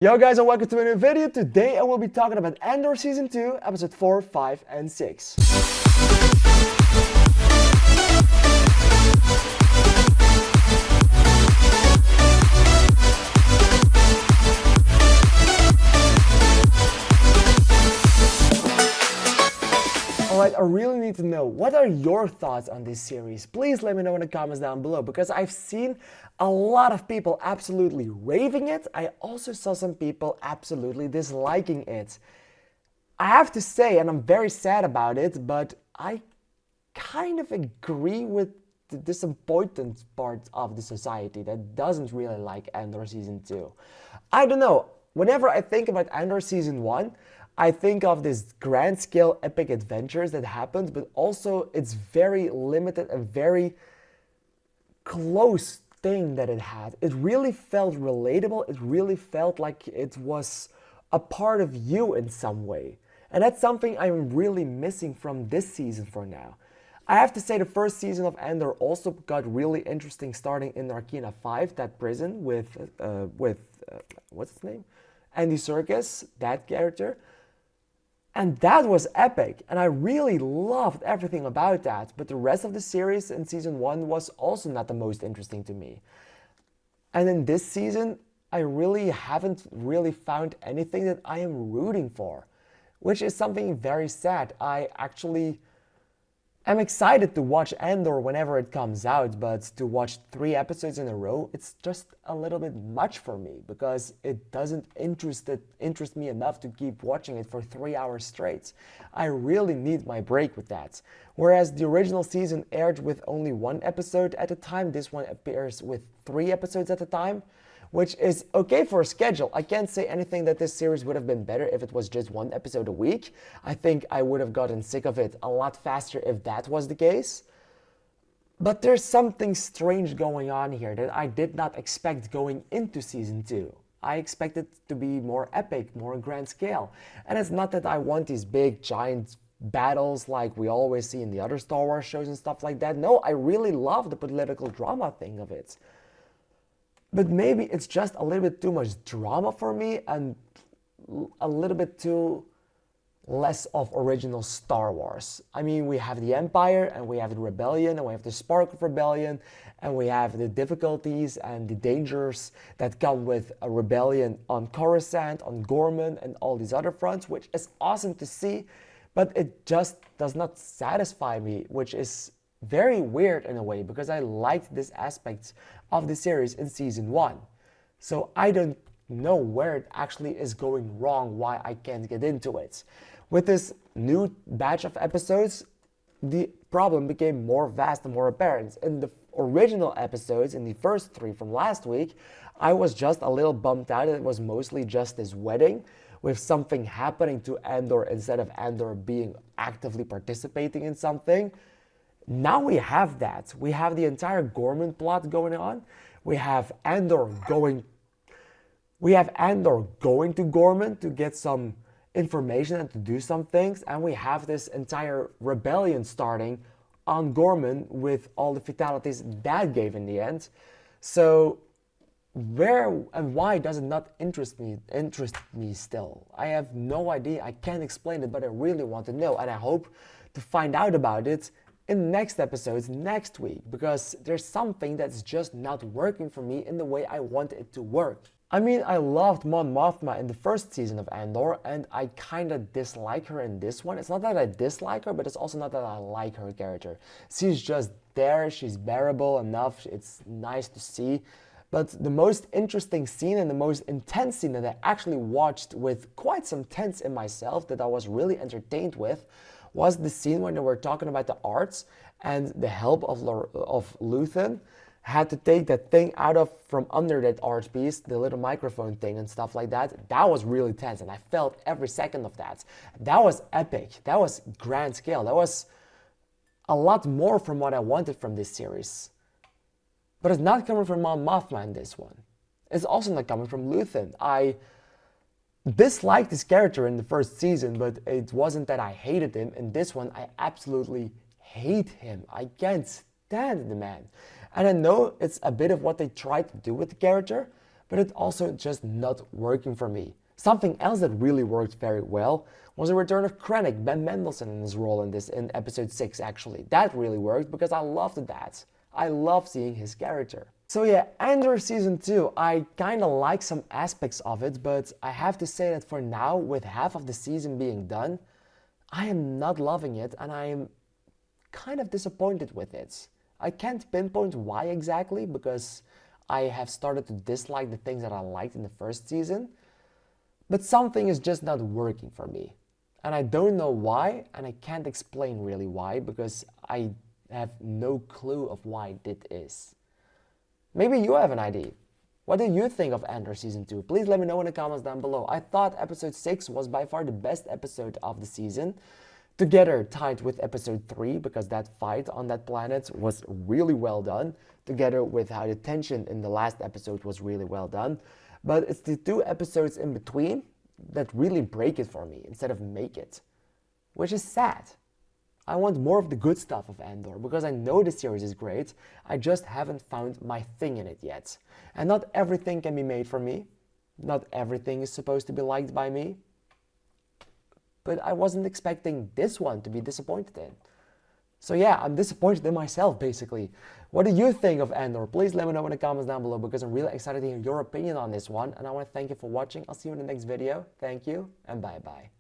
Yo guys, and welcome to a new video. Today I will be talking about Andor Season 2, Episode 4, 5, and 6. Alright, I really need to know, what are your thoughts on this series? Please let me know in the comments down below, because I've seen a lot of people absolutely raving it. I also saw some people absolutely disliking it. I have to say, and I'm very sad about it, but I kind of agree with the disappointed part of the society that doesn't really like Andor Season 2. I don't know, whenever I think about Andor Season 1, I think of this grand scale epic adventures that happened, but also it's very limited and very close thing that it had. It really felt relatable. It really felt like it was a part of you in some way. And that's something I'm really missing from this season for now. I have to say the first season of Andor also got really interesting, starting in Narkina 5, that prison with what's his name? Andy Serkis, that character. And that was epic, and I really loved everything about that, but the rest of the series in Season 1 was also not the most interesting to me. And in this season, I really haven't found anything that I am rooting for, which is something very sad. I'm excited to watch Andor whenever it comes out, but to watch 3 episodes in a row, it's just a little bit much for me, because it doesn't interest me enough to keep watching it for 3 hours straight. I really need my break with that. Whereas the original season aired with only 1 episode at a time, this one appears with 3 episodes at a time, which is okay for a schedule. I can't say anything that this series would have been better if it was just 1 episode a week. I think I would have gotten sick of it a lot faster if that was the case. But there's something strange going on here that I did not expect going into Season 2. I expected it to be more epic, more grand scale. And it's not that I want these big, giant battles like we always see in the other Star Wars shows and stuff like that. No, I really love the political drama thing of it. But maybe it's just a little bit too much drama for me and a little bit too less of original Star Wars. I mean, we have the Empire, and we have the Rebellion, and we have the spark of Rebellion, and we have the difficulties and the dangers that come with a rebellion on Coruscant, on Gorman, and all these other fronts, which is awesome to see, but it just does not satisfy me, which is very weird in a way, because I liked this aspect of the series in Season 1. So I don't know where it actually is going wrong, why I can't get into it. With this new batch of episodes, the problem became more vast and more apparent. In the original episodes, in the first 3 from last week, I was just a little bummed out. It was mostly just this wedding with something happening to Andor instead of Andor being actively participating in something. Now we have that. We have the entire Gorman plot going on. We have Andor going to Gorman to get some information and to do some things, and we have this entire rebellion starting on Gorman with all the fatalities that gave in the end. So where and why does it not interest me still? I have no idea. I can't explain it, but I really want to know, and I hope to find out about it in the next episodes next week, because there's something that's just not working for me in the way I want it to work. I mean, I loved Mon Mothma in the first season of Andor, and I kind of dislike her in this one. It's not that I dislike her, but it's also not that I like her character. She's just there, she's bearable enough, it's nice to see. But the most interesting scene and the most intense scene that I actually watched with quite some tense in myself, that I was really entertained with, was the scene when they were talking about the arts, and the help of Luthen had to take that thing out from under that arch piece, the little microphone thing and stuff like that. That was really tense, and I felt every second of that. That was epic. That was grand scale. That was a lot more from what I wanted from this series. But it's not coming from Mon Mothma in this one. It's also not coming from Luthen. I disliked his character in the first season, but it wasn't that I hated him. In this one, I absolutely hate him. I can't stand the man. And I know it's a bit of what they tried to do with the character, but it's also just not working for me. Something else that really worked very well was the return of Krennic, Ben Mendelsohn, in his role in episode 6 actually. That really worked because I loved that. I love seeing his character. So yeah, Andor Season 2, I kinda like some aspects of it, but I have to say that for now, with half of the season being done, I am not loving it and I am kind of disappointed with it. I can't pinpoint why exactly, because I have started to dislike the things that I liked in the first season, but something is just not working for me. And I don't know why, and I can't explain really why, because I have no clue of why it is. Maybe you have an idea. What do you think of Andor Season 2? Please let me know in the comments down below. I thought episode 6 was by far the best episode of the season, together tied with episode 3, because that fight on that planet was really well done, together with how the tension in the last episode was really well done. But it's the 2 episodes in between that really break it for me instead of make it, which is sad. I want more of the good stuff of Andor, because I know the series is great, I just haven't found my thing in it yet. And not everything can be made for me, not everything is supposed to be liked by me, but I wasn't expecting this one to be disappointed in. So yeah, I'm disappointed in myself basically. What do you think of Andor? Please let me know in the comments down below, because I'm really excited to hear your opinion on this one, and I want to thank you for watching. I'll see you in the next video. Thank you, and bye bye.